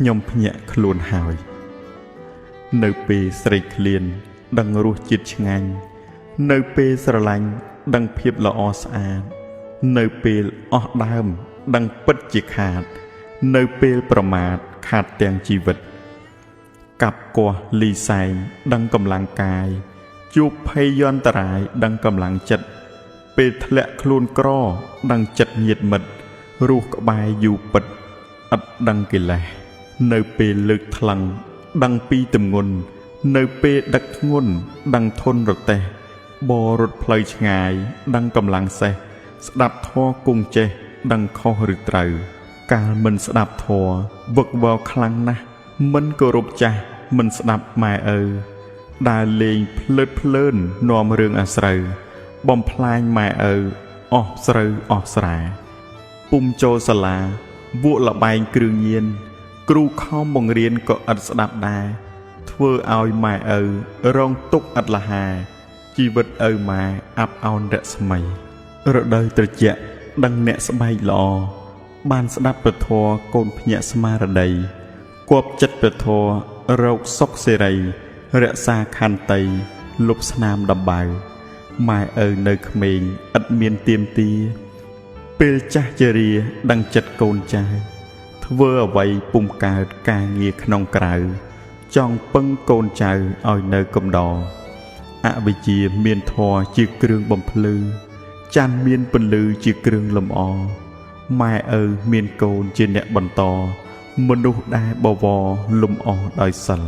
ខ្ញុំភ្ញាក់ខ្លួនហើយនៅពេលស្រីឃ្លានដឹងរសជាតិឆ្ងាញ់នៅពេលស្រឡាញ់ដឹងភាពល្អស្អាតនៅពេលអស់ដើមដឹងពិតជាខាតនៅពេលប្រមាថខាតទាំងជីវិតកាប់គាស់លីសែងដឹងកម្លាំងកាយជួបភ័យយន្តរាយដឹងកម្លាំងចិត្តពេលធ្លាក់ខ្លួនក្រដឹងចិត្តញាតមិត្តរស់ក្បែរយូរពិតឥតដឹងកិលេសនៅពេលលើកថ្លឹងដឹងពីទម្ងន់នៅពេលដឹកធ្ងន់ដឹងធន់រទេះបរត់ផ្លូវឆ្ងាយដឹងកម្លាំងសេះស្ដាប់ធម៌គង់ចេះដឹងខុសឬត្រូវកាលមិនស្ដាប់ធម៌វឹកវរខ្លាំងណាស់មិនគោរពចាស់មិនស្ដាប់ម៉ែឪដើរលេងភ្លើតភ្លើននាំរឿងអាស្រូវបំផ្លាញម៉ែឪអស់ស្រូវអស់ស្រែពុំចូលសាលាវក់លបែងគ្រឿងញៀនគ្រូខំបង្រៀនក៏ឥតស្ដាប់ដែរធ្វើឲ្យម៉ែឪរងទុក្ខឥតលហាជីវិតឪម៉ែអាប់អោនរស្មីរដូវត្រជាក់ដឹងអ្នកស្បែកល្អបានស្ដាប់ពធកូនភ្ញាក់ស្មារតីគប់ចិត្តពធរោគសុខសេរីរក្សាខន្តីលុបស្នាមដំបៅម៉ែឪនៅក្មេងឥតមានទៀមទាពេលចាស់ជរាដឹងចិត្តកូនចៅធ្វើអ្វីពុំកើតការងារក្នុងក្រៅចង់ពឹងកូនចៅឲ្យនៅកំដរអវិជ្ជាមានធម៌ជាគ្រឿងបំភ្លឺច័ន្ទមានពន្លឺជាគ្រឿងលម្អម៉ែឪមានកូនជាអ្នកបន្តមនុស្សដែលបវរលំអដោយសិល